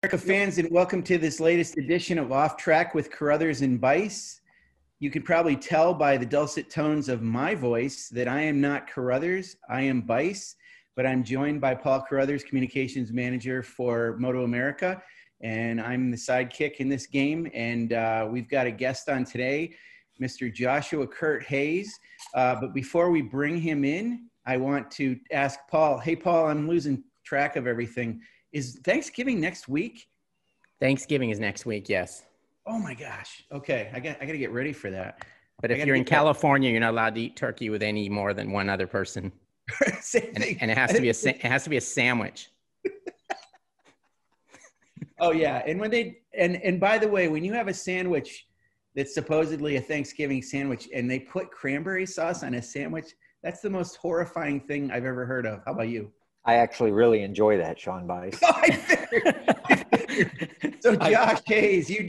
Fans, and welcome to this latest edition of Off Track with Carruthers and Bice. You can probably tell by the dulcet tones of my voice that I am not Carruthers, I am Bice, but I'm joined by Paul Carruthers, Communications Manager for MotoAmerica, and I'm the sidekick in this game, and we've got a guest on today, Mr. Joshua Kurt Hayes. But before we bring him in, I want to ask Paul, hey, Paul, I'm losing track of everything. Is Thanksgiving next week? Thanksgiving is next week, yes. Oh my gosh. Okay, I got to get ready for that. But if you're in California, you're not allowed to eat turkey with any more than one other person. Same thing. And it has to be a sandwich. Oh yeah, and when and by the way, when you have a sandwich that's supposedly a Thanksgiving sandwich and they put cranberry sauce on a sandwich, that's the most horrifying thing I've ever heard of. How about you? I actually really enjoy that, Sean Bice. So Josh Hayes, you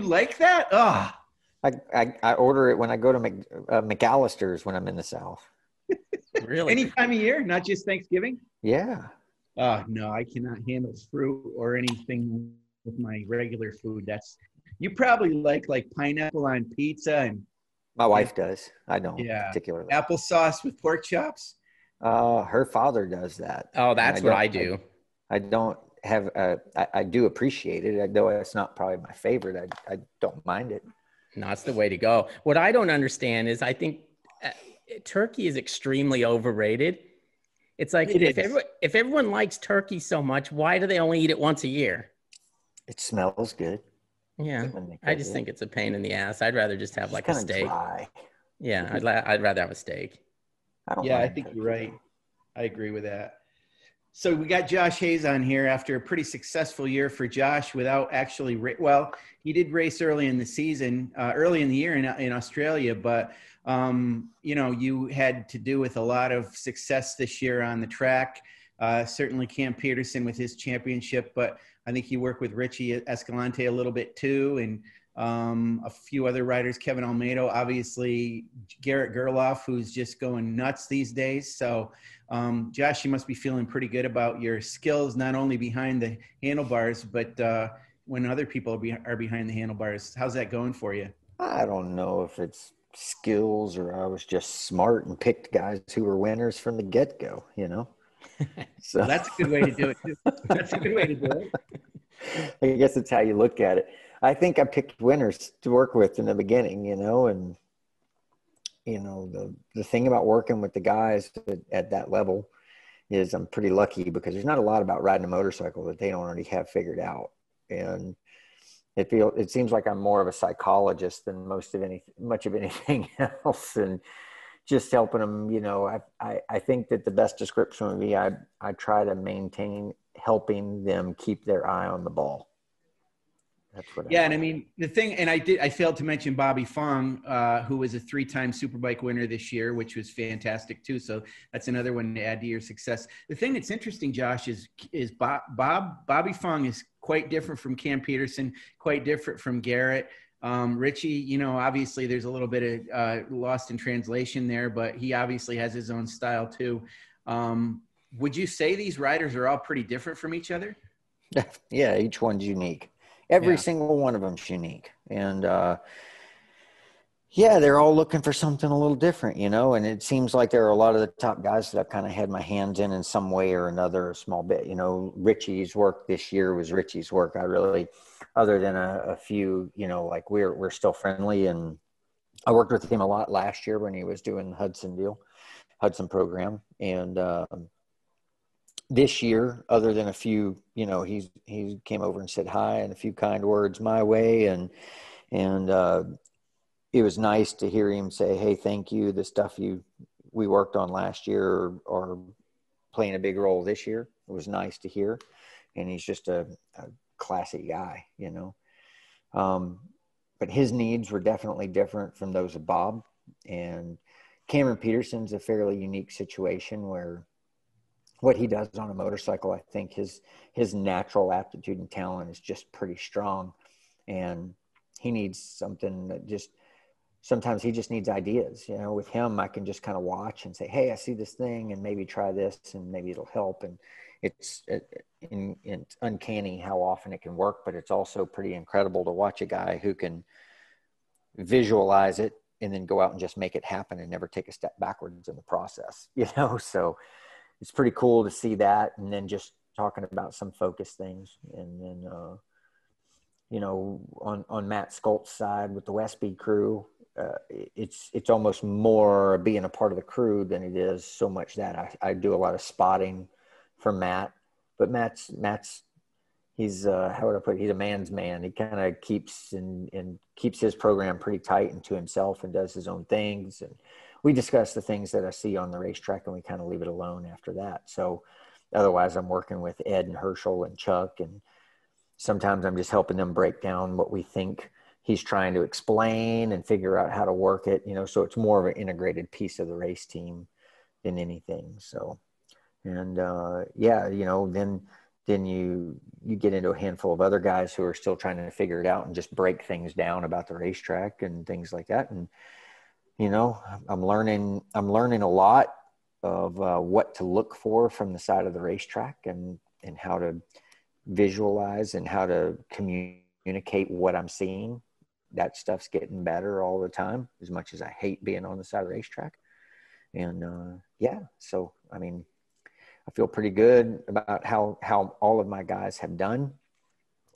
like that? Oh. I order it when I go to McAllister's when I'm in the South. Really? Any time of year, not just Thanksgiving? Yeah. Oh, no, I cannot handle fruit or anything with my regular food. You probably like pineapple on pizza. And my wife does. I don't particularly. Applesauce with pork chops? Her father does that. Oh, that's what I do. I don't have I do appreciate it, though it's not probably my favorite. I don't mind it. No, it's the way to go. What I don't understand is I think turkey is extremely overrated. It's like if everyone likes turkey so much, why do they only eat it once a year? It smells good. Yeah, I just think it's a pain in the ass. I'd rather just have like a steak. Dry. Yeah, I'd rather have a steak. I think you're right. I agree with that. So we got Josh Hayes on here after a pretty successful year for Josh without actually, he did race early in the season, early in the year in Australia, but, you had to do with a lot of success this year on the track. Certainly Cam Petersen with his championship, but I think you work with Richie Escalante a little bit too. And a few other riders, Kevin Almeida, obviously Garrett Gerloff, who's just going nuts these days. So, Josh, you must be feeling pretty good about your skills, not only behind the handlebars, but when other people are behind the handlebars. How's that going for you? I don't know if it's skills or I was just smart and picked guys who were winners from the get-go, So well, that's a good way to do it, too. That's a good way to do it. I guess it's how you look at it. I think I picked winners to work with in the beginning, and the thing about working with the guys at that level is I'm pretty lucky because there's not a lot about riding a motorcycle that they don't already have figured out. And it seems like I'm more of a psychologist than much of anything else. And just helping them, I think that the best description would be I try to maintain helping them keep their eye on the ball. That's what and I mean, the thing, and I failed to mention Bobby Fong, who was a 3-time Superbike winner this year, which was fantastic too. So that's another one to add to your success. The thing that's interesting, Josh, is Bobby Fong is quite different from Cam Petersen, quite different from Garrett. Richie, obviously there's a little bit of lost in translation there, but he obviously has his own style too. Would you say these riders are all pretty different from each other? Yeah, each one's unique. Every single one of them's unique. And, they're all looking for something a little different, and it seems like there are a lot of the top guys that I've kind of had my hands in some way or another, a small bit. Richie's work this year was Richie's work. I really, other than a few, like we're still friendly. And I worked with him a lot last year when he was doing the Hudson program. And, this year, other than a few, he came over and said hi and a few kind words my way. And it was nice to hear him say, hey, thank you. The stuff we worked on last year are playing a big role this year. It was nice to hear. And he's just a classy guy, but his needs were definitely different from those of Bob. And Cameron Petersen's a fairly unique situation where what he does on a motorcycle, I think his natural aptitude and talent is just pretty strong. And he needs something that sometimes he just needs ideas. With him, I can just kind of watch and say, hey, I see this thing and maybe try this and maybe it'll help. it's uncanny how often it can work, but it's also pretty incredible to watch a guy who can visualize it and then go out and just make it happen and never take a step backwards in the process, so it's pretty cool to see that. And then just talking about some focus things. And then, on Matt Skolt's side with the Westby crew, it's almost more being a part of the crew than it is so much that I do a lot of spotting for Matt, but Matt's he's how would I put it? He's a man's man. He kind of keeps his program pretty tight and to himself and does his own things. And we discuss the things that I see on the racetrack and we kind of leave it alone after that. So otherwise I'm working with Ed and Herschel and Chuck, and sometimes I'm just helping them break down what we think he's trying to explain and figure out how to work it, so it's more of an integrated piece of the race team than anything. So, and then you get into a handful of other guys who are still trying to figure it out and just break things down about the racetrack and things like that. And, I'm learning a lot of what to look for from the side of the racetrack and how to visualize and how to communicate what I'm seeing. That stuff's getting better all the time, as much as I hate being on the side of the racetrack. And so, I mean, I feel pretty good about how all of my guys have done.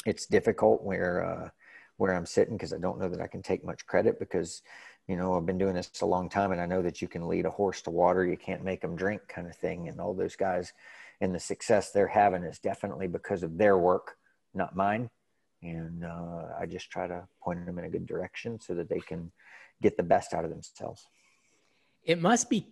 It's difficult where I'm sitting, because I don't know that I can take much credit, because, I've been doing this a long time, and I know that you can lead a horse to water. You can't make them drink, kind of thing. And all those guys and the success they're having is definitely because of their work, not mine. And I just try to point them in a good direction so that they can get the best out of themselves. It must be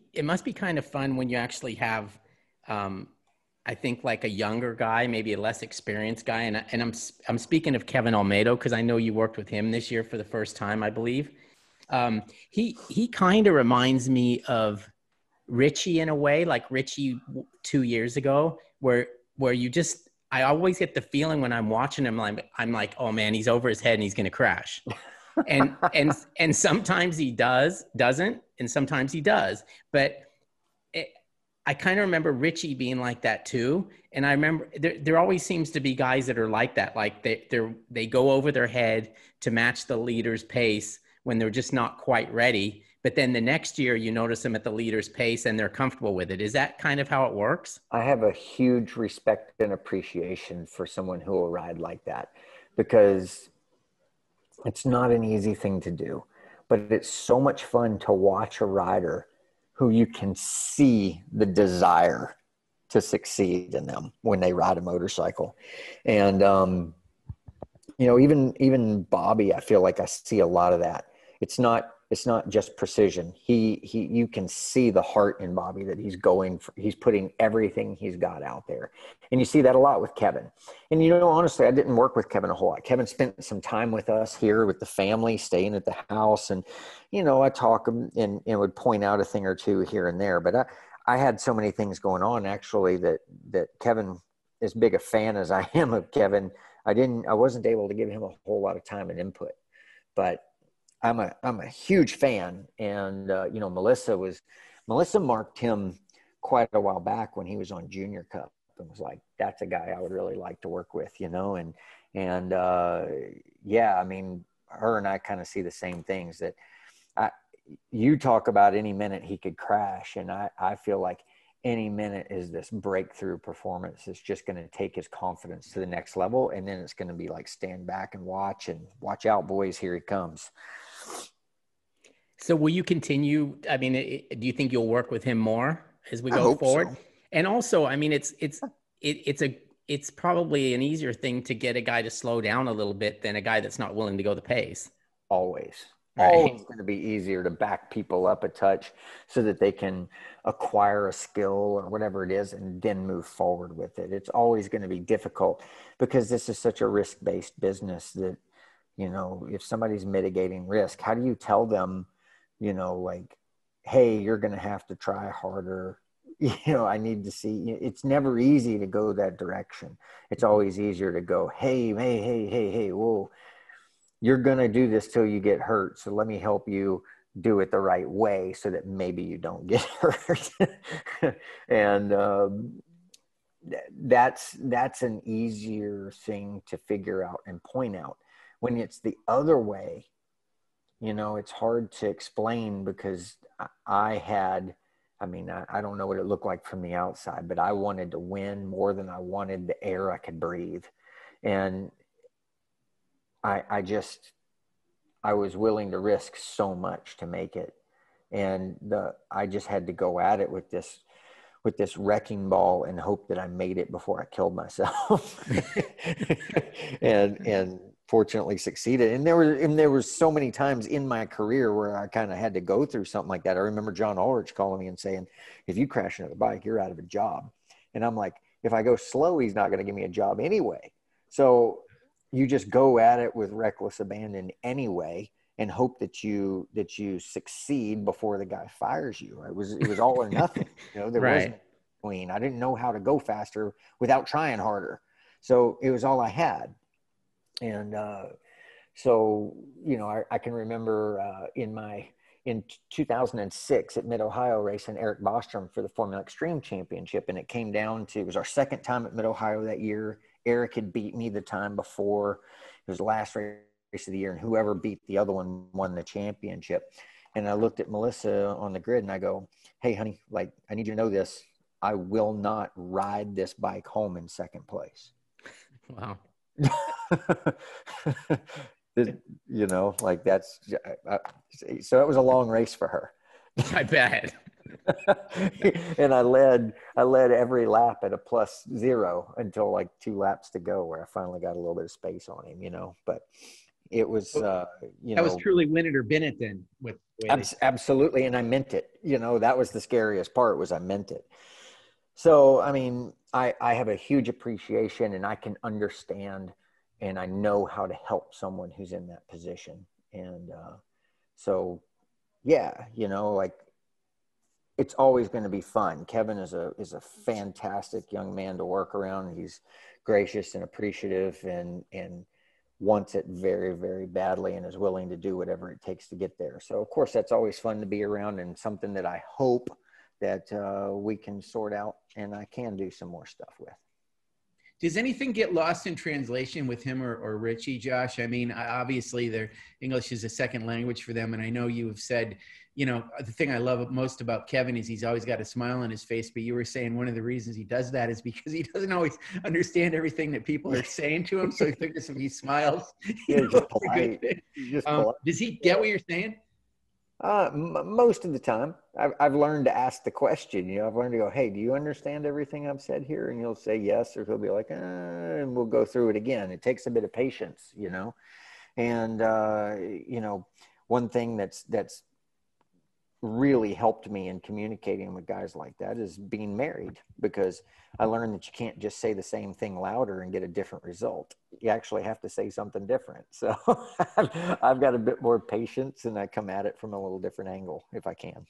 kind of fun when you actually have, I think, like a younger guy, maybe a less experienced guy. And I'm speaking of Kevin Almeida, because I know you worked with him this year for the first time, I believe. He kind of reminds me of Richie in a way, like Richie 2 years ago, where I always get the feeling when I'm watching him, I'm like, oh man, he's over his head and he's going to crash. And sometimes he doesn't, and sometimes he does. But I kind of remember Richie being like that too. And I remember there always seems to be guys that are like that. Like they go over their head to match the leader's pace when they're just not quite ready. But then the next year you notice them at the leader's pace and they're comfortable with it. Is that kind of how it works? I have a huge respect and appreciation for someone who will ride like that, because it's not an easy thing to do, but it's so much fun to watch a rider who you can see the desire to succeed in them when they ride a motorcycle. And, even Bobby, I feel like I see a lot of that. It's not just precision. You can see the heart in Bobby, that he's putting everything he's got out there. And you see that a lot with Kevin. And, honestly, I didn't work with Kevin a whole lot. Kevin spent some time with us here with the family, staying at the house. And, I talk and would point out a thing or two here and there, but I had so many things going on actually that Kevin, as big a fan as I am of Kevin, I wasn't able to give him a whole lot of time and input, but I'm a huge fan. And, Melissa marked him quite a while back when he was on Junior Cup, and was like, that's a guy I would really like to work with, and I mean, her and I kind of see the same things, that you talk about any minute he could crash. And I feel like any minute is this breakthrough performance. It's just going to take his confidence to the next level. And then it's going to be like, stand back and watch out, boys, here he comes. So will you continue? I mean, do you think you'll work with him more as we go forward? So. And also, I mean, it's probably an easier thing to get a guy to slow down a little bit than a guy that's not willing to go the pace. Always. Right. Always going to be easier to back people up a touch so that they can acquire a skill or whatever it is and then move forward with it. It's always going to be difficult, because this is such a risk-based business that, if somebody's mitigating risk, how do you tell them, like, hey, you're going to have to try harder. I need to see. It's never easy to go that direction. It's always easier to go, hey, whoa, you're going to do this till you get hurt. So let me help you do it the right way so that maybe you don't get hurt. And, that's an easier thing to figure out and point out. When it's the other way, you know, it's hard to explain, because I don't know what it looked like from the outside, but I wanted to win more than I wanted the air I could breathe. And I was willing to risk so much to make it. And I just had to go at it with this wrecking ball and hope that I made it before I killed myself. and fortunately succeeded. And there was so many times in my career where I kind of had to go through something like that. I remember John Ulrich calling me and saying, if you crash another bike, you're out of a job. And I'm like, if I go slow, he's not going to give me a job anyway. So you just go at it with reckless abandon anyway, and hope that you succeed before the guy fires you. It was all or nothing. You know, there wasn't between. I didn't know how to go faster without trying harder. So it was all I had. And so, you know, I can remember in 2006 at Mid-Ohio racing Eric Bostrom for the Formula Extreme Championship. And it was our second time at Mid-Ohio that year. Eric had beat me the time before. It was the last race of the year, and whoever beat the other one won the championship. And I looked at Melissa on the grid and I go, hey, honey, like, I need you to know this. I will not ride this bike home in second place. Wow. You know, like that's, so it was a long race for her. I bet. And I led every lap at a +0 until like 2 laps to go, where I finally got a little bit of space on him, you know. But it was, that was truly win it or bin it then. With absolutely, and I meant it. You know, that was the scariest part, was I meant it. So, I mean, I have a huge appreciation, and I can understand, and I know how to help someone who's in that position. And so, yeah, you know, like, it's always going to be fun. Kevin is a fantastic young man to work around. He's gracious and appreciative, and wants it very, very badly, and is willing to do whatever it takes to get there. So of course that's always fun to be around, and something that I hope that we can sort out and I can do some more stuff with. Does anything get lost in translation with him or Richie, Josh? I mean, obviously their English is a second language for them. And I know you have said, you know, the thing I love most about Kevin is he's always got a smile on his face. But you were saying one of the reasons he does that is because he doesn't always understand everything that people are saying to him. So if he smiles, yeah, just polite. Does he get what you're saying? Most of the time. I've learned to ask the question. You know, I've learned to go, hey, do you understand everything I've said here? And he'll say yes, or he'll be like, and we'll go through it again. It takes a bit of patience, you know. And you know, one thing that's really helped me in communicating with guys like that is being married, because I learned that you can't just say the same thing louder and get a different result. You actually have to say something different. So I've got a bit more patience, and I come at it from a little different angle if I can.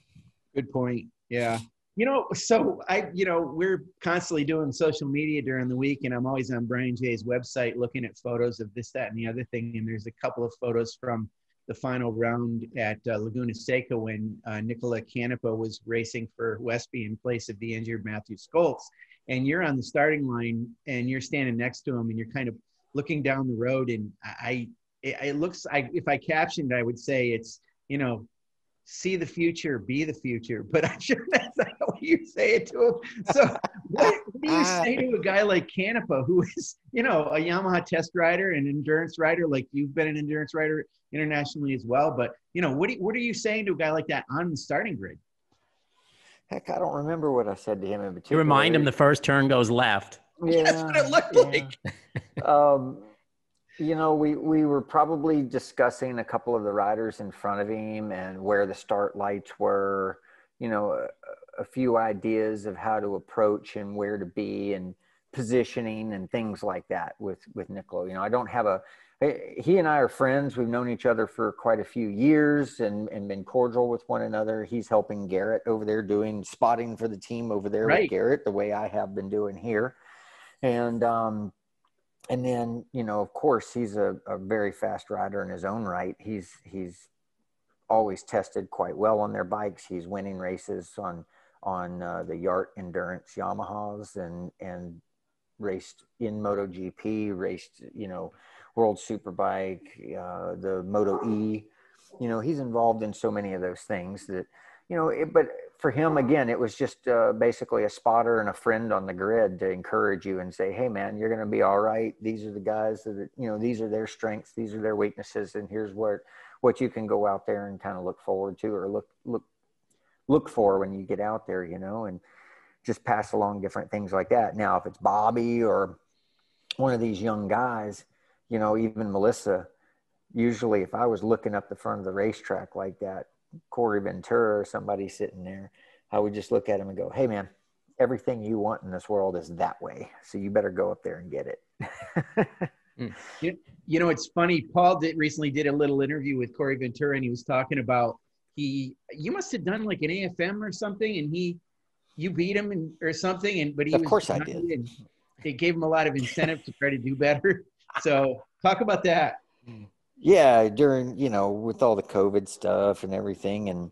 Good point. Yeah. You know, so we're constantly doing social media during the week, and I'm always on Brian Jay's website looking at photos of this, that, and the other thing. And there's a couple of photos from the final round at Laguna Seca when Nicola Canepa was racing for Westby in place of the injured Matthew Scholz. And you're on the starting line and you're standing next to him and you're kind of looking down the road. And it looks, if I captioned, I would say it's, you know, see the future, be the future. But I'm sure that's not what you say it to him. So what do you say to a guy like Canepa, who is, you know, a Yamaha test rider and endurance rider, like you've been an endurance rider internationally as well. But, you know, what are you saying to a guy like that on the starting grid? Heck, I don't remember what I said to him in particular. You remind him the first turn goes left. Yeah, that's what it looked like. You know, we were probably discussing a couple of the riders in front of him and where the start lights were, you know, a few ideas of how to approach and where to be and positioning and things like that with Nicola. You know, I don't have he and I are friends. We've known each other for quite a few years and been cordial with one another. He's helping Garrett over there doing spotting for the team over there with Garrett, the way I have been doing here. And then, you know, of course, he's a very fast rider in his own right. He's always tested quite well on their bikes. He's winning races on on the Yart Endurance Yamahas and raced in MotoGP, raced, World Superbike, the Moto E. He's involved in so many of those things that, but for him, again, it was just basically a spotter and a friend on the grid to encourage you and say, hey, man, you're going to be all right. These are the guys that, these are their strengths. These are their weaknesses. And here's what you can go out there and kind of look forward to, or look for when you get out there, and just pass along different things like that. Now, if it's Bobby or one of these young guys, even Melissa, usually if I was looking up the front of the racetrack like that, Corey Ventura or somebody sitting there, I would just look at him and go, hey, man, everything you want in this world is that way. So you better go up there and get it. It's funny. Paul recently did a little interview with Corey Ventura, and he was talking about you must have done like an AFM or something, and you beat him or something, but he of course I did. And it gave him a lot of incentive to try to do better. So talk about that. Yeah, during, with all the COVID stuff and everything. And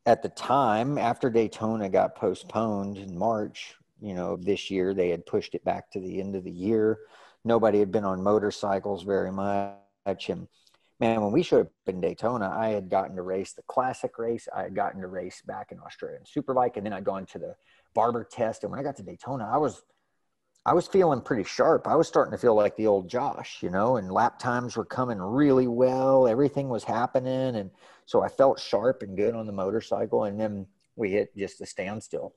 at the time, after Daytona got postponed in March, of this year, they had pushed it back to the end of the year. Nobody had been on motorcycles very much. And man, when we showed up in Daytona, I had gotten to race the classic race. I had gotten to race back in Australian Superbike, and then I'd gone to the Barber test. And when I got to Daytona, I was feeling pretty sharp. I was starting to feel like the old Josh, and lap times were coming really well. Everything was happening. And so I felt sharp and good on the motorcycle. And then we hit just a standstill.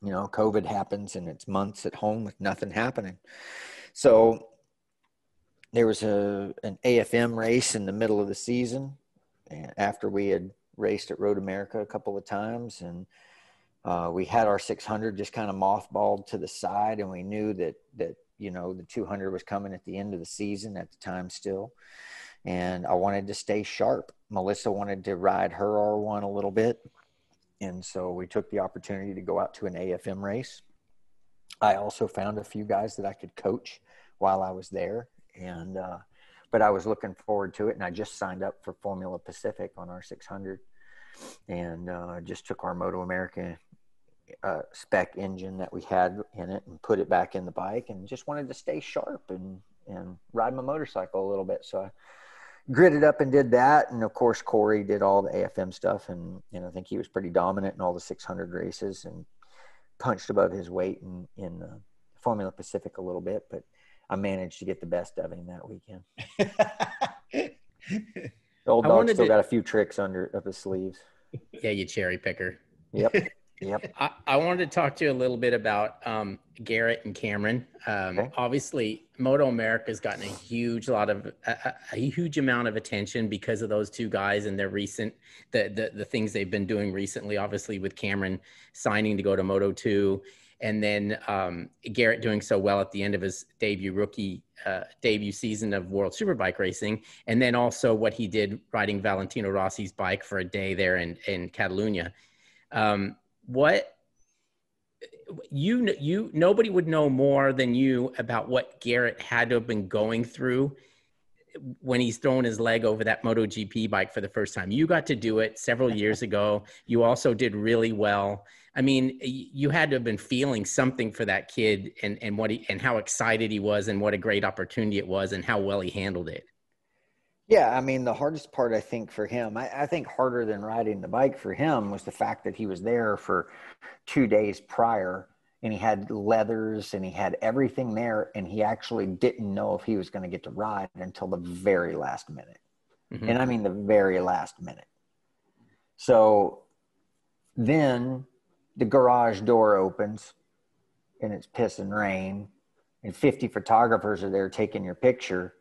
COVID happens and it's months at home with nothing happening. So there was an AFM race in the middle of the season, and after we had raced at MotoAmerica a couple of times, and we had our 600 just kind of mothballed to the side, and we knew that the 200 was coming at the end of the season at the time still. And I wanted to stay sharp. Melissa wanted to ride her R1 a little bit. And so we took the opportunity to go out to an AFM race. I also found a few guys that I could coach while I was there. And, but I was looking forward to it. And I just signed up for Formula Pacific on our 600, and just took our MotoAmerica spec engine that we had in it and put it back in the bike, and just wanted to stay sharp and ride my motorcycle a little bit. So I gritted up and did that. And of course, Corey did all the AFM stuff, and I think he was pretty dominant in all the 600 races and punched above his weight in Formula Pacific a little bit, but I managed to get the best of him that weekend. The old dog still got a few tricks up his sleeves. Yeah, you cherry picker. Yep. I wanted to talk to you a little bit about Garrett and Cameron. Okay. Obviously, MotoAmerica has gotten a huge amount of attention because of those two guys and their recent the things they've been doing recently. Obviously, with Cameron signing to go to Moto2, and then Garrett doing so well at the end of his debut season of World Superbike racing, and then also what he did riding Valentino Rossi's bike for a day there in Catalunya. What nobody would know more than you about what Garrett had to have been going through when he's throwing his leg over that MotoGP bike for the first time. You got to do it several years ago. You also did really well. I mean, you had to have been feeling something for that kid, and how excited he was, and what a great opportunity it was, and how well he handled it. Yeah, I mean, the hardest part, I think, for him, I think harder than riding the bike for him was the fact that he was there for 2 days prior, and he had leathers and he had everything there, and he actually didn't know if he was going to get to ride until the very last minute. Mm-hmm. And I mean the very last minute. So then the garage door opens, and it's pissing rain, and 50 photographers are there taking your picture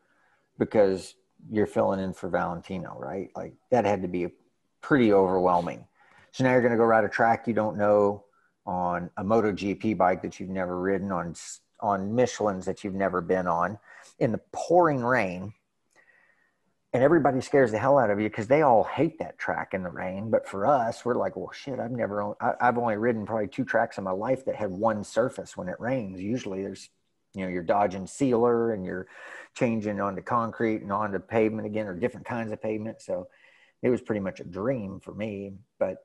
because you're filling in for Valentino, right? Like, that had to be pretty overwhelming. So now you're going to go ride a track you don't know, on a MotoGP bike that you've never ridden, on Michelin's that you've never been on, in the pouring rain, and everybody scares the hell out of you because they all hate that track in the rain. But for us, we're like, well, shit, I've only ridden probably 2 tracks in my life that had one surface when it rains. Usually there's, you're dodging sealer and you're changing onto concrete and onto pavement again, or different kinds of pavement. So it was pretty much a dream for me. But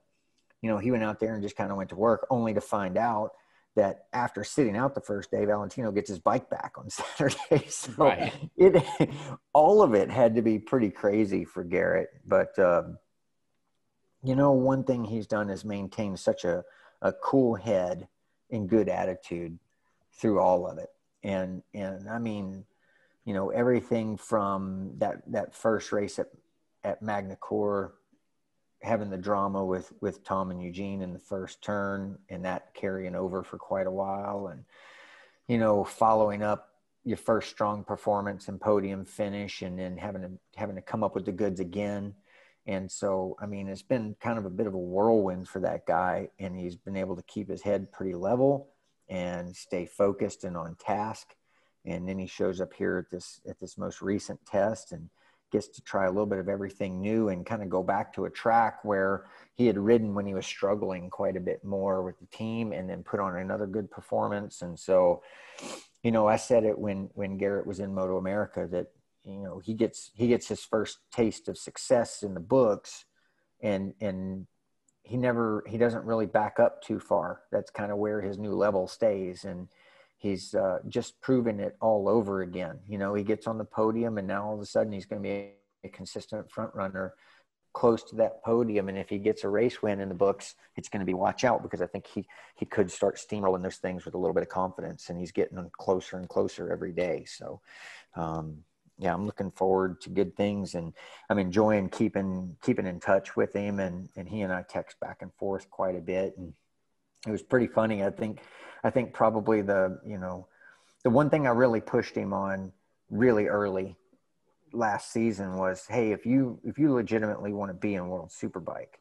he went out there and just kind of went to work, only to find out that after sitting out the first day, Valentino gets his bike back on Saturday. So Right. all of it had to be pretty crazy for Garrett. But, one thing he's done is maintain such a cool head and good attitude through all of it. And I mean, everything from that first race at Magna Core, having the drama with Tom and Eugene in the first turn, and that carrying over for quite a while, and following up your first strong performance and podium finish, and then having to come up with the goods again. And so, I mean, it's been kind of a bit of a whirlwind for that guy, and he's been able to keep his head pretty level and stay focused and on task. And then he shows up here at this most recent test and gets to try a little bit of everything new and kind of go back to a track where he had ridden when he was struggling quite a bit more with the team, and then put on another good performance. And so, I said it when Garrett was in MotoAmerica that, he gets his first taste of success in the books, and he doesn't really back up too far. That's kind of where his new level stays. And he's just proven it all over again. He gets on the podium, and now all of a sudden he's going to be a consistent front runner close to that podium. And if he gets a race win in the books, it's going to be watch out, because I think he could start steamrolling those things with a little bit of confidence, and he's getting them closer and closer every day. So, yeah, I'm looking forward to good things, and I'm enjoying keeping in touch with him, and he and I text back and forth quite a bit. And it was pretty funny. I think probably the one thing I really pushed him on really early last season was, hey, if you legitimately want to be in World Superbike,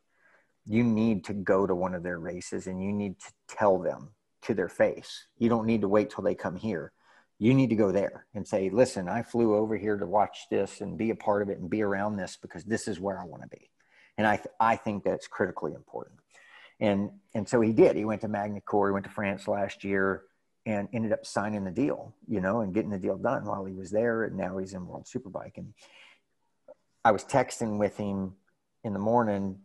you need to go to one of their races, and you need to tell them to their face. You don't need to wait till they come here. You need to go there and say, listen, I flew over here to watch this and be a part of it and be around this because this is where I want to be. And I think that's critically important. And so he did. He went to Magna Core, he went to France last year, and ended up signing the deal, and getting the deal done while he was there. And now he's in World Superbike. And I was texting with him in the morning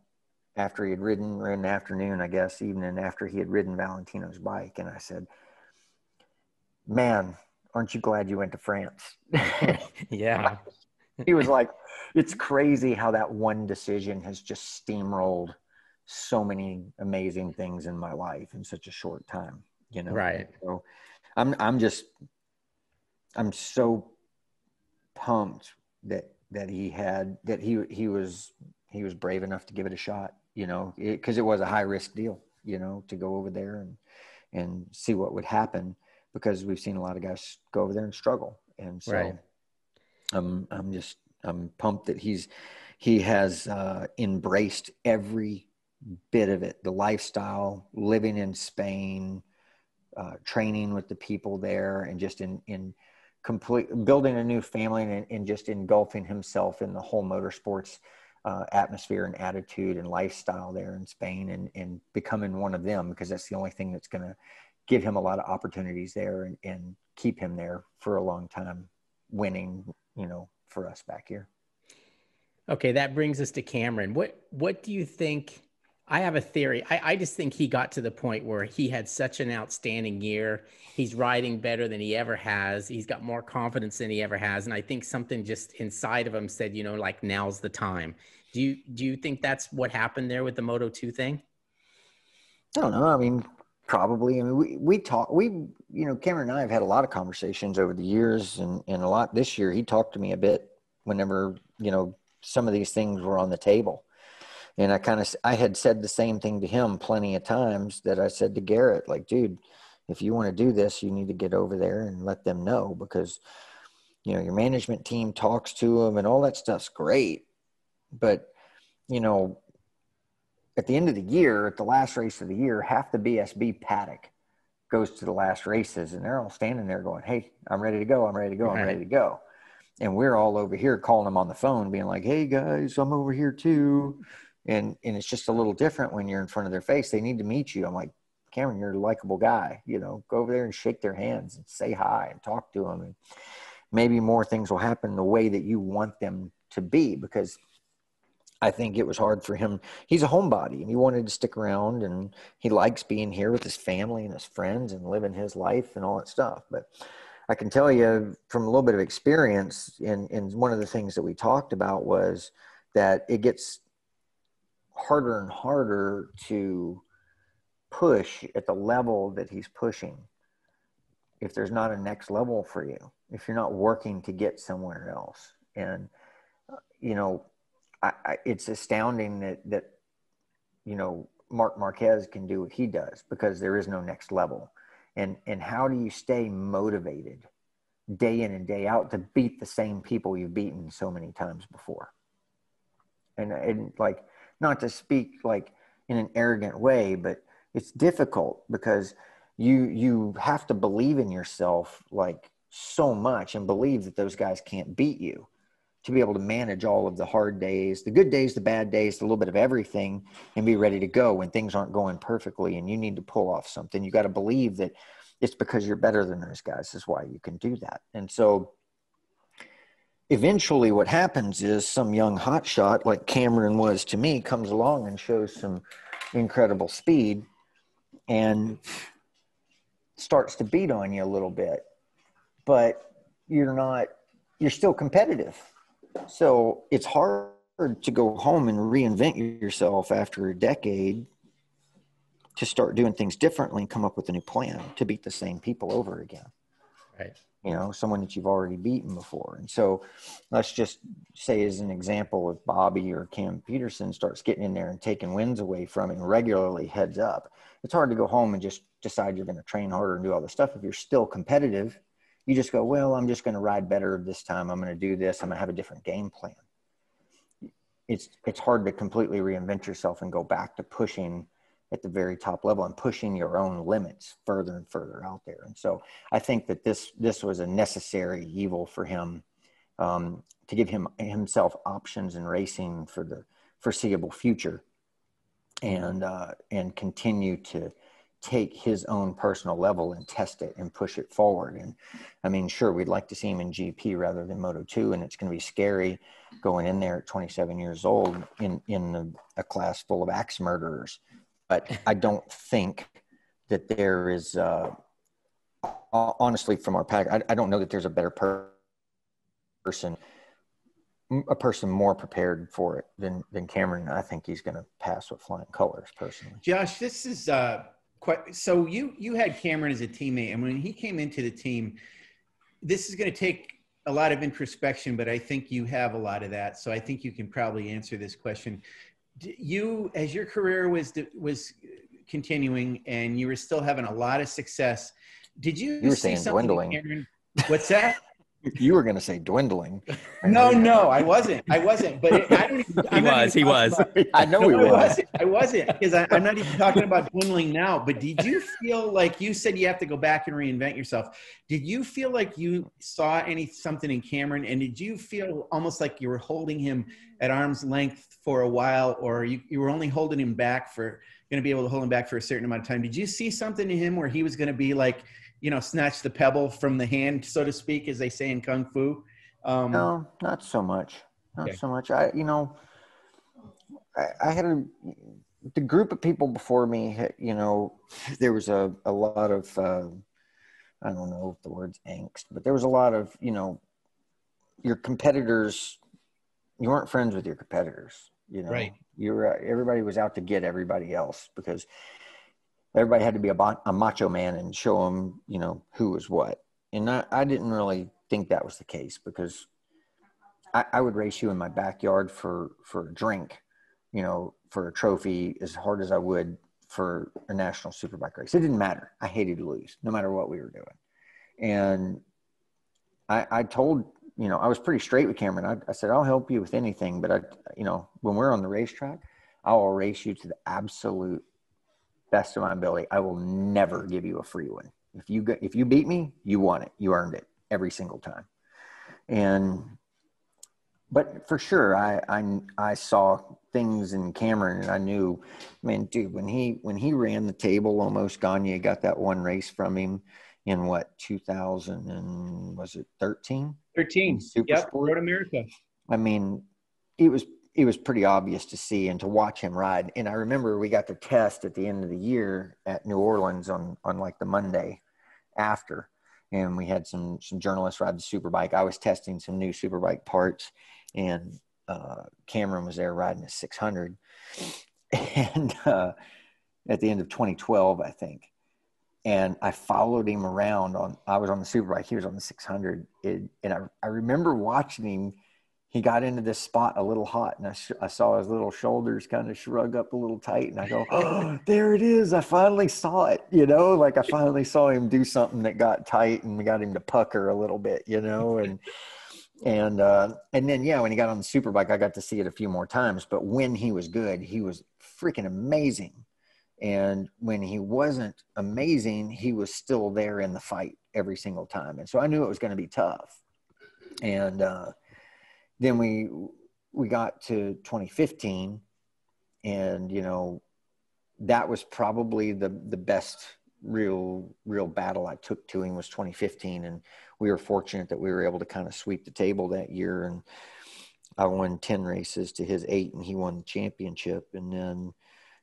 after he had ridden, or in the afternoon, I guess, evening after he had ridden Valentino's bike. And I said, man, aren't you glad you went to France? Yeah. He was like, it's crazy how that one decision has just steamrolled so many amazing things in my life in such a short time, Right. So I'm so pumped that he was brave enough to give it a shot, because it was a high risk deal, to go over there and see what would happen, because we've seen a lot of guys go over there and struggle. And so Right. I'm pumped that he has embraced every bit of it, the lifestyle, living in Spain, training with the people there, and just in complete building a new family, and just engulfing himself in the whole motorsports atmosphere and attitude and lifestyle there in Spain, and becoming one of them, because that's the only thing that's going to give him a lot of opportunities there, and keep him there for a long time, winning, for us back here. Okay, that brings us to Cameron. What do you think? I have a theory. I just think he got to the point where he had such an outstanding year. He's riding better than he ever has. He's got more confidence than he ever has. And I think something just inside of him said, like, now's the time. Do you think that's what happened there with the Moto2 thing? I don't know. I mean, probably. I mean, we talk, Cameron and I have had a lot of conversations over the years, and a lot this year. He talked to me a bit whenever, some of these things were on the table. And I had said the same thing to him plenty of times that I said to Garrett, like, dude, if you want to do this, you need to get over there and let them know, because, your management team talks to them and all that stuff's great. But, at the end of the year, at the last race of the year, half the BSB paddock goes to the last races, and they're all standing there going, hey, I'm ready to go. I'm ready to go. I'm ready to go. And we're all over here calling them on the phone, being like, hey guys, I'm over here too. And it's just a little different when you're in front of their face. They need to meet you. I'm like, Cameron, you're a likable guy, go over there and shake their hands and say hi and talk to them. And maybe more things will happen the way that you want them to be, because I think it was hard for him. He's a homebody and he wanted to stick around, and he likes being here with his family and his friends and living his life and all that stuff. But I can tell you from a little bit of experience, and one of the things that we talked about was that it gets harder and harder to push at the level that he's pushing if there's not a next level for you, if you're not working to get somewhere else. And, you know, it's astounding that, you know, Marc Marquez can do what he does because there is no next level. And how do you stay motivated day in and day out to beat the same people you've beaten so many times before? And like, not to speak like in an arrogant way, but it's difficult because you have to believe in yourself like so much and believe that those guys can't beat you to be able to manage all of the hard days, the good days, the bad days, a little bit of everything, and be ready to go when things aren't going perfectly and you need to pull off something. You got to believe that it's because you're better than those guys is why you can do that. And so eventually what happens is some young hotshot like Cameron was to me comes along and shows some incredible speed and starts to beat on you a little bit, but you're still competitive. So it's hard to go home and reinvent yourself after a decade to start doing things differently and come up with a new plan to beat the same people over again. Right. You know, someone that you've already beaten before. And so let's just say as an example, if Bobby or Cam Petersen starts getting in there and taking wins away from him regularly heads up, it's hard to go home and just decide you're going to train harder and do all this stuff. If you're still competitive, you just go, well, I'm just going to ride better this time. I'm going to do this. I'm going to have a different game plan. It's hard to completely reinvent yourself and go back to pushing at the very top level and pushing your own limits further and further out there. And so I think that this was a necessary evil for him, to give himself options in racing for the foreseeable future, and continue to take his own personal level and test it and push it forward. And I mean, sure, we'd like to see him in GP rather than Moto2, and it's going to be scary going in there at 27 years old in a class full of axe murderers. But I don't think that there is, honestly, from our pack, I don't know that there's a better person more prepared for it than Cameron. I think he's going to pass with flying colors, personally. Josh, this is so you had Cameron as a teammate, and when he came into the team, this is going to take a lot of introspection, but I think you have a lot of that. So I think you can probably answer this question. You, as your career was continuing and you were still having a lot of success, did you were see saying something dwindling. Cameron? What's that? You were going to say dwindling. No, I wasn't. But I don't even. He was. I know he was. I wasn't because I'm not even talking about dwindling now. But did you feel like you said you have to go back and reinvent yourself? Did you feel like you saw something in Cameron, and did you feel almost like you were holding him at arm's length for a while, or you were only holding him back going to be able to hold him back for a certain amount of time? Did you see something in him where he was going to be like, you know, snatch the pebble from the hand, so to speak, as they say in Kung Fu? No, not so much. Not so much. I had the group of people before me, you know, there was a lot of, I don't know if the word's angst, but there was a lot of, you know, your competitors, you weren't friends with your competitors, you know, right. Everybody was out to get everybody else because everybody had to be a macho man and show them, you know, who was what. And I didn't really think that was the case because I would race you in my backyard for a drink, you know, for a trophy as hard as I would for a national superbike race. It didn't matter. I hated to lose no matter what we were doing. And I told, you know, I was pretty straight with Cameron. I said, I'll help you with anything, but you know, when we're on the racetrack, I will race you to the absolute best of my ability. I will never give you a free one. If you beat me, you won it. You earned it every single time. But for sure, I saw things in Cameron, and I knew, man, dude, when he ran the table, almost Gagne got that one race from him in what, 2000 and was it 13? 13. Super Yep. Sport. MotoAmerica. I mean, it it was pretty obvious to see and to watch him ride. And I remember we got to test at the end of the year at New Orleans on like the Monday after, and we had some journalists ride the Superbike. I was testing some new Superbike parts, and Cameron was there riding a 600. And at the end of 2012, I think. And I followed him around I was on the Superbike, he was on the 600. And I remember watching him. He got into this spot a little hot, and I saw his little shoulders kind of shrug up a little tight, and I go, oh, there it is. I finally saw it, like I finally saw him do something that got tight and got him to pucker a little bit, and then, yeah, when he got on the Superbike, I got to see it a few more times, but when he was good, he was freaking amazing. And when he wasn't amazing, he was still there in the fight every single time. And so I knew it was going to be tough. And, then we got to 2015, and, that was probably the best real battle I took to him was 2015. And we were fortunate that we were able to kind of sweep the table that year. And I won 10 races to his 8, and he won the championship. And then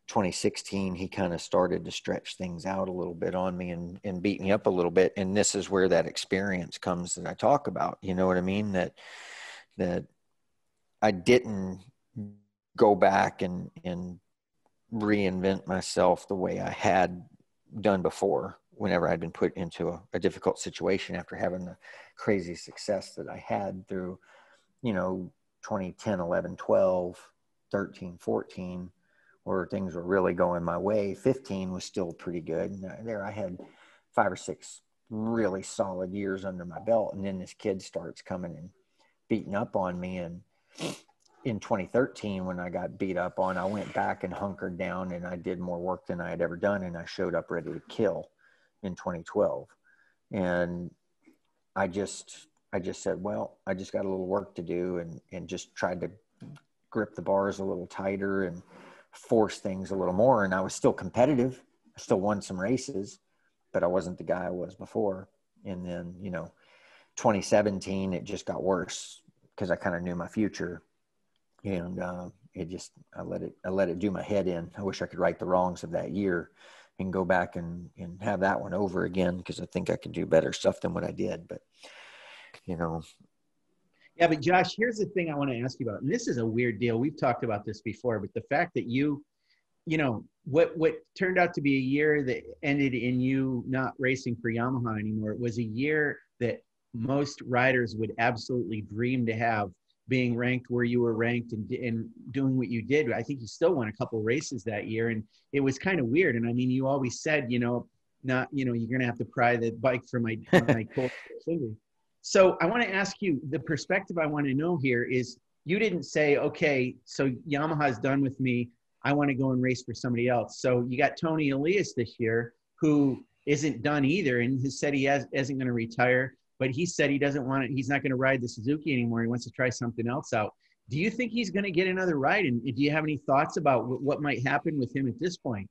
2016, he kind of started to stretch things out a little bit on me and beat me up a little bit. And this is where that experience comes that I talk about, you know what I mean? That I didn't go back and reinvent myself the way I had done before whenever I'd been put into a difficult situation after having the crazy success that I had through, 2010, 11, 12, 13, 14, where things were really going my way. 15 was still pretty good. And there I had 5 or 6 really solid years under my belt. And then this kid starts coming and beating up on me. And in 2013, when I got beat up on, I went back and hunkered down, and I did more work than I had ever done. And I showed up ready to kill in 2012. And I just said, well, I just got a little work to do, and just tried to grip the bars a little tighter and force things a little more. And I was still competitive. I still won some races, but I wasn't the guy I was before. And then, 2017, it just got worse because I kind of knew my future. And I let it do my head in. I wish I could right the wrongs of that year and go back and have that one over again, because I think I could do better stuff than what I did. But, Yeah, but Josh, here's the thing I want to ask you about. And this is a weird deal. We've talked about this before, but the fact that what turned out to be a year that ended in you not racing for Yamaha anymore, it was a year that most riders would absolutely dream to have, being ranked where you were ranked and doing what you did. I think you still won a couple races that year, and it was kind of weird. And I mean, you always said, you're going to have to pry the bike from my cold finger. So I want to ask you, the perspective I want to know here is, you didn't say, okay, so Yamaha's done with me, I want to go and race for somebody else. So you got Tony Elias this year, who isn't done either, and has said he isn't going to retire. But he said he doesn't want it. He's not going to ride the Suzuki anymore. He wants to try something else out. Do you think he's going to get another ride? And do you have any thoughts about what might happen with him at this point?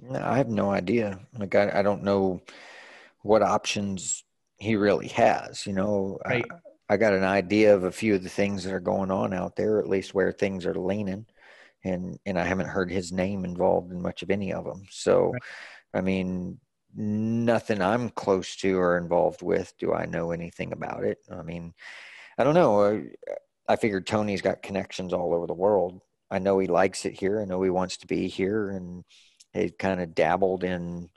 No, I have no idea. Like, I don't know what options he really has. Right. I got an idea of a few of the things that are going on out there, at least where things are leaning. And I haven't heard his name involved in much of any of them. So, right. I mean, nothing I'm close to or involved with do I know anything about it. I mean, I don't know. I figured Tony's got connections all over the world. I know he likes it here. I know he wants to be here, and he kind of dabbled in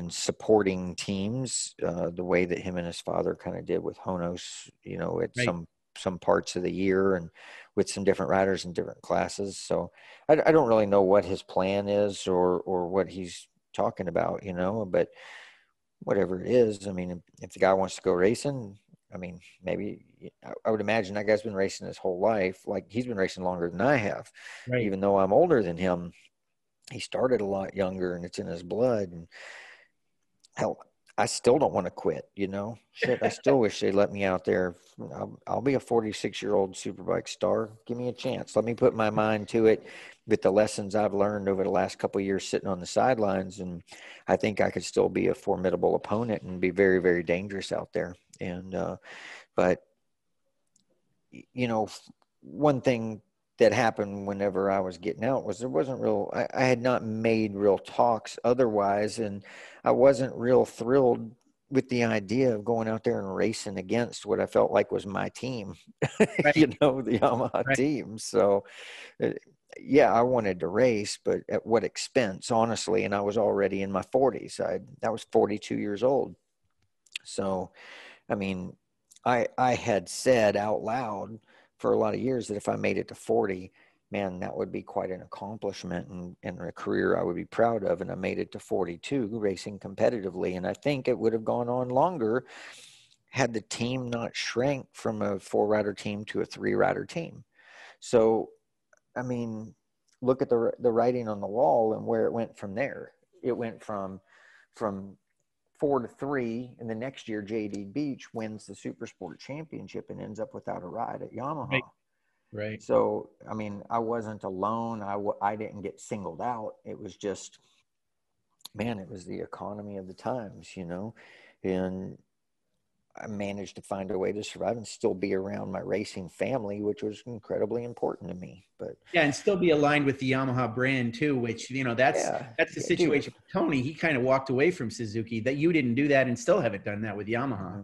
supporting teams the way that him and his father kind of did with Honos, at right. some parts of the year, and with some different riders in different classes. So I don't really know what his plan is or what he's talking about, but whatever it is, I mean, if the guy wants to go racing, I mean, maybe I would imagine that guy's been racing his whole life. Like, he's been racing longer than I have, right. Even though I'm older than him. He started a lot younger, and it's in his blood. And hell, I still don't want to quit, Shit, I still wish they'd let me out there. I'll be a 46-year-old Superbike star. Give me a chance. Let me put my mind to it with the lessons I've learned over the last couple of years sitting on the sidelines. And I think I could still be a formidable opponent and be very, very dangerous out there. And, but, one thing that happened whenever I was getting out was there wasn't real, I had not made real talks otherwise. And I wasn't real thrilled with the idea of going out there and racing against what I felt like was my team, Right. the Yamaha Right. team. So yeah, I wanted to race, but at what expense, honestly? And I was already in my 40s. I was 42 years old. So, I mean, I had said out loud for a lot of years that if I made it to 40, man, that would be quite an accomplishment and a career I would be proud of. And I made it to 42 racing competitively. And I think it would have gone on longer had the team not shrank from a 4-rider team to a 3-rider team. So, I mean, look at the writing on the wall and where it went from there. It went from 4-3, and the next year JD Beach wins the Super Sport Championship and ends up without a ride at Yamaha. Right. Right. So, I mean, I wasn't alone. I didn't get singled out. It was just, man, it was the economy of the times, and I managed to find a way to survive and still be around my racing family, which was incredibly important to me. But yeah, and still be aligned with the Yamaha brand too, which, that's the situation with Tony. He kind of walked away from Suzuki. That you didn't do that and still haven't done that with Yamaha. Mm-hmm.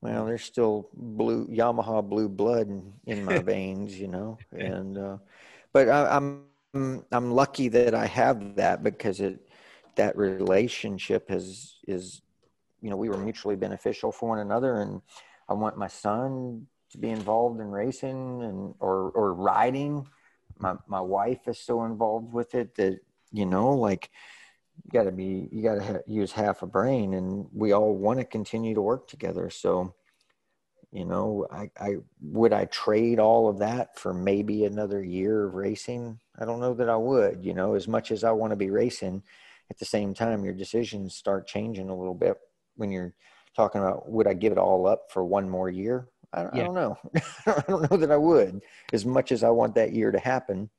Well, there's still Yamaha blue blood in my veins, and but I'm lucky that I have that because that relationship is we were mutually beneficial for one another, and I want my son to be involved in racing or riding. My wife is so involved with it that like you gotta use half a brain, and we all want to continue to work together. So I would I trade all of that for maybe another year of racing? I don't know that I would. As much as I want to be racing, at the same time your decisions start changing a little bit when you're talking about, would I give it all up for one more year? I don't know. I don't know that I would, as much as I want that year to happen.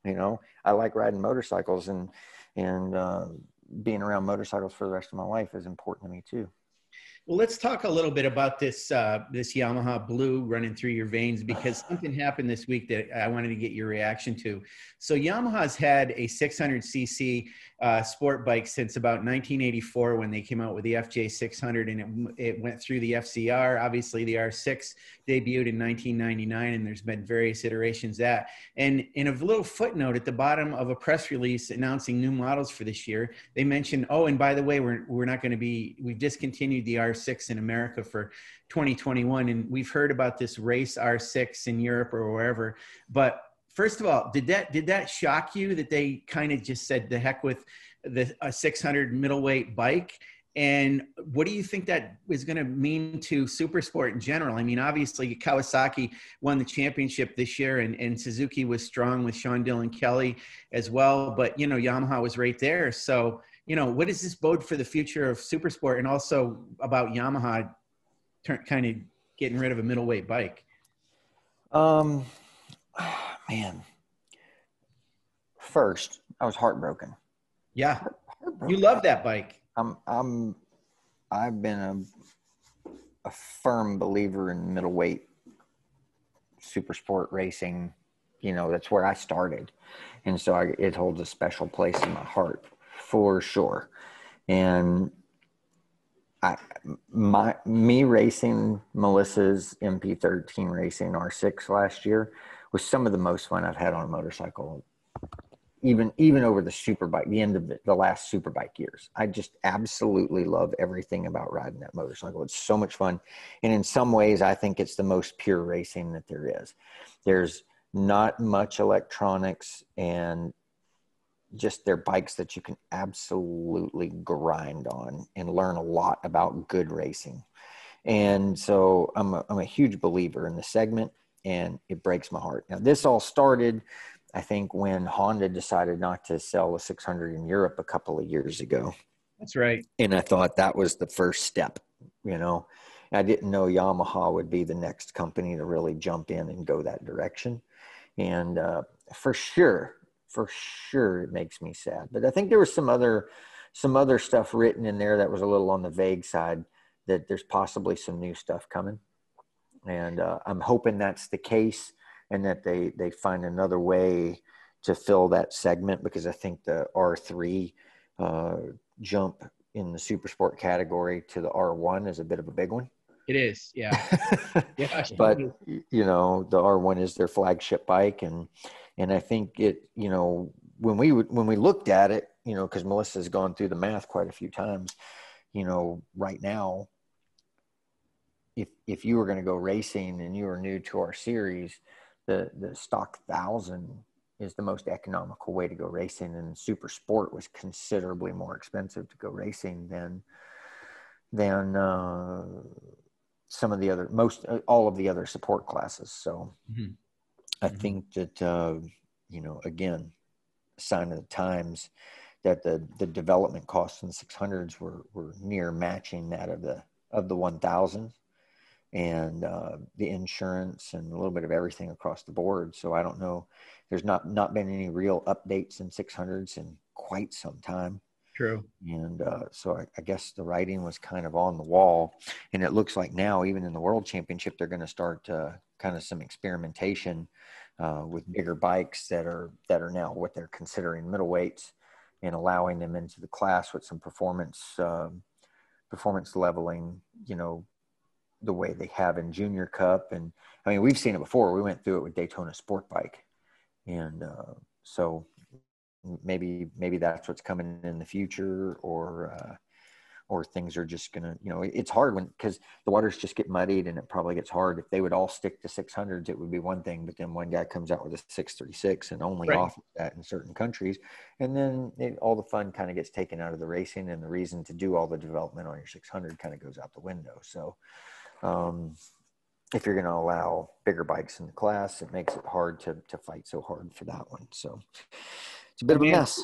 I like riding motorcycles, and being around motorcycles for the rest of my life is important to me too. Well, let's talk a little bit about this Yamaha blue running through your veins, because something happened this week that I wanted to get your reaction to. So Yamaha's had a 600cc sport bike since about 1984 when they came out with the FJ 600, and it went through the FCR. Obviously, the R6 debuted in 1999, and there's been various iterations of that. And in a little footnote at the bottom of a press release announcing new models for this year, they mentioned, oh, and by the way, we're not going to be, we've discontinued the R6 in America for 2021. And we've heard about this race R6 in Europe or wherever. But first of all, did that shock you that they kind of just said the heck with a 600 middleweight bike? And what do you think that is going to mean to Supersport in general? I mean, obviously Kawasaki won the championship this year, and Suzuki was strong with Sean Dillon Kelly as well. But, Yamaha was right there. So, what does this bode for the future of Supersport, and also about Yamaha kind of getting rid of a middleweight bike? Man, first I was heartbroken. Yeah. You love that bike. I've been a firm believer in middleweight super sport racing. That's where I started. And so it holds a special place in my heart for sure. And me racing Melissa's MP13 racing R6 last year was some of the most fun I've had on a motorcycle. Even over the Superbike, the end of the last Superbike years. I just absolutely love everything about riding that motorcycle. It's so much fun. And in some ways, I think it's the most pure racing that there is. There's not much electronics, and just they're bikes that you can absolutely grind on and learn a lot about good racing. And so I'm a huge believer in the segment, and it breaks my heart. Now, this all started, I think, when Honda decided not to sell a 600 in Europe a couple of years ago. That's right. And I thought that was the first step, I didn't know Yamaha would be the next company to really jump in and go that direction. And for sure, it makes me sad. But I think there was some other stuff written in there that was a little on the vague side, that there's possibly some new stuff coming. And I'm hoping that's the case. and that they find another way to fill that segment, because I think the R3 jump in the super sport category to the R1 is a bit of a big one. It is, yeah. Yeah, But you know, the R1 is their flagship bike, and I think it, you know, when we looked at it, you know, because Melissa's gone through the math quite a few times, you know, right now, if you were going to go racing and you were new to our series, the stock 1000 is the most economical way to go racing, and super sport was considerably more expensive to go racing than some of the other, all of the other support classes. So I think that, you know, again, a sign of the times that the development costs in the 600s were near matching that of the 1000s, and the insurance and a little bit of everything across the board. So I don't know, there's not been any real updates in 600s in quite some time. True. And so I guess the writing was kind of on the wall, and it looks like now, even in the World Championship, they're going to start kind of some experimentation with bigger bikes that are now what they're considering middleweights, and allowing them into the class with some performance leveling, you know, the way they have in Junior Cup. And I mean, we've seen it before. We went through it with Daytona Sport Bike, and so maybe that's what's coming in the future, or things are just gonna, you know, it's hard because the waters just get muddied, and it probably gets hard. If they would all stick to 600s, it would be one thing, but then one guy comes out with a 636 and only offers that in certain countries, and then all the fun kind of gets taken out of the racing, and the reason to do all the development on your 600 kind of goes out the window. So if you're going to allow bigger bikes in the class, it makes it hard to fight so hard for that one. So it's a bit of a mess.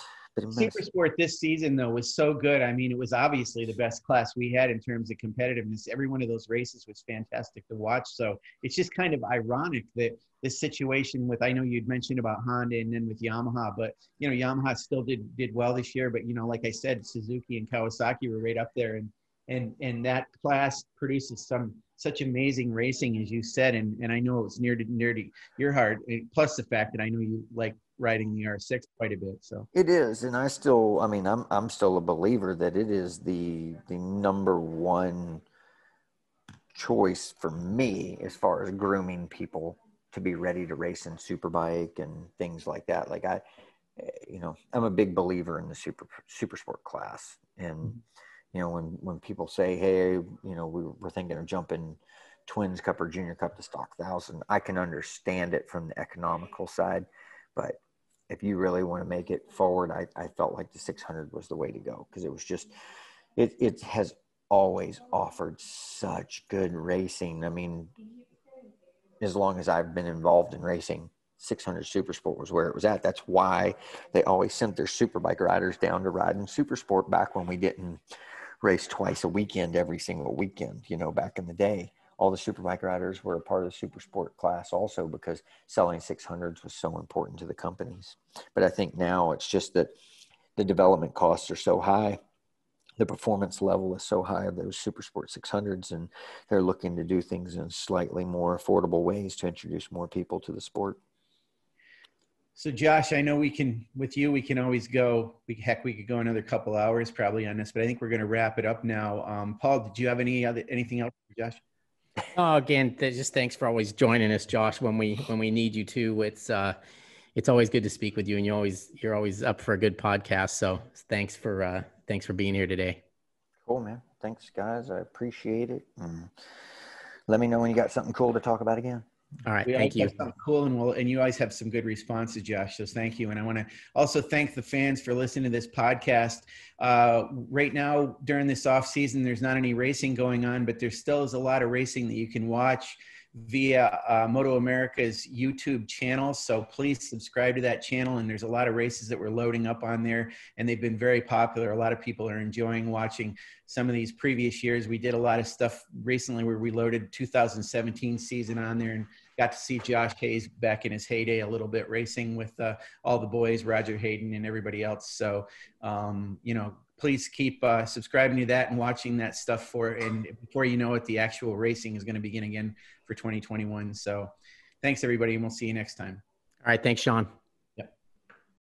Super Sport this season, though, was so good. I mean, it was obviously the best class we had in terms of competitiveness. Every one of those races was fantastic to watch. So it's just kind of ironic that this situation with, I know you'd mentioned about Honda and then with Yamaha, but, you know, Yamaha still did well this year. But, you know, like I said, Suzuki and Kawasaki were right up there. And that class produces such amazing racing, as you said. And I know it's near to your heart, plus the fact that I know you like riding the R6 quite a bit. So it is, and I'm still a believer that it is the number one choice for me as far as grooming people to be ready to race in Superbike and things like that. Like I'm a big believer in the super sport class, and you know, when people say, hey, you know, we're thinking of jumping Twins Cup or Junior Cup to stock 1000, I can understand it from the economical side, but if you really want to make it forward, I felt like the 600 was the way to go, because it was just, it has always offered such good racing. I mean, as long as I've been involved in racing, 600 Super Sport was where it was at. That's why they always sent their Superbike riders down to ride in Super Sport back when we didn't race twice a weekend, every single weekend, you know, back in the day. All the Superbike riders were a part of the super sport class also, because selling 600s was so important to the companies. But I think now it's just that the development costs are so high, the performance level is so high of those super sport 600s, and they're looking to do things in slightly more affordable ways to introduce more people to the sport. So Josh, I know we can always go, we could go another couple hours probably on this, but I think we're going to wrap it up now. Paul, did you have anything else for Josh? Oh, again, just thanks for always joining us, Josh, when we need you to. It's always good to speak with you, and you're always up for a good podcast. So thanks for being here today. Cool, man. Thanks, guys. I appreciate it. Let me know when you got something cool to talk about again. All right. Thank you. Cool. And you always have some good responses, Josh. So thank you. And I want to also thank the fans for listening to this podcast. Right now, during this off season, there's not any racing going on, but there still is a lot of racing that you can watch via MotoAmerica's YouTube channel. So please subscribe to that channel. And there's a lot of races that we're loading up on there, and they've been very popular. A lot of people are enjoying watching some of these previous years. We did a lot of stuff recently where we loaded 2017 season on there and got to see Josh Hayes back in his heyday a little bit, racing with all the boys, Roger Hayden and everybody else. So, you know, please keep subscribing to that and watching that stuff and before you know it, the actual racing is going to begin again for 2021. So Thanks, everybody, and we'll see you next time. All right. Thanks, Sean.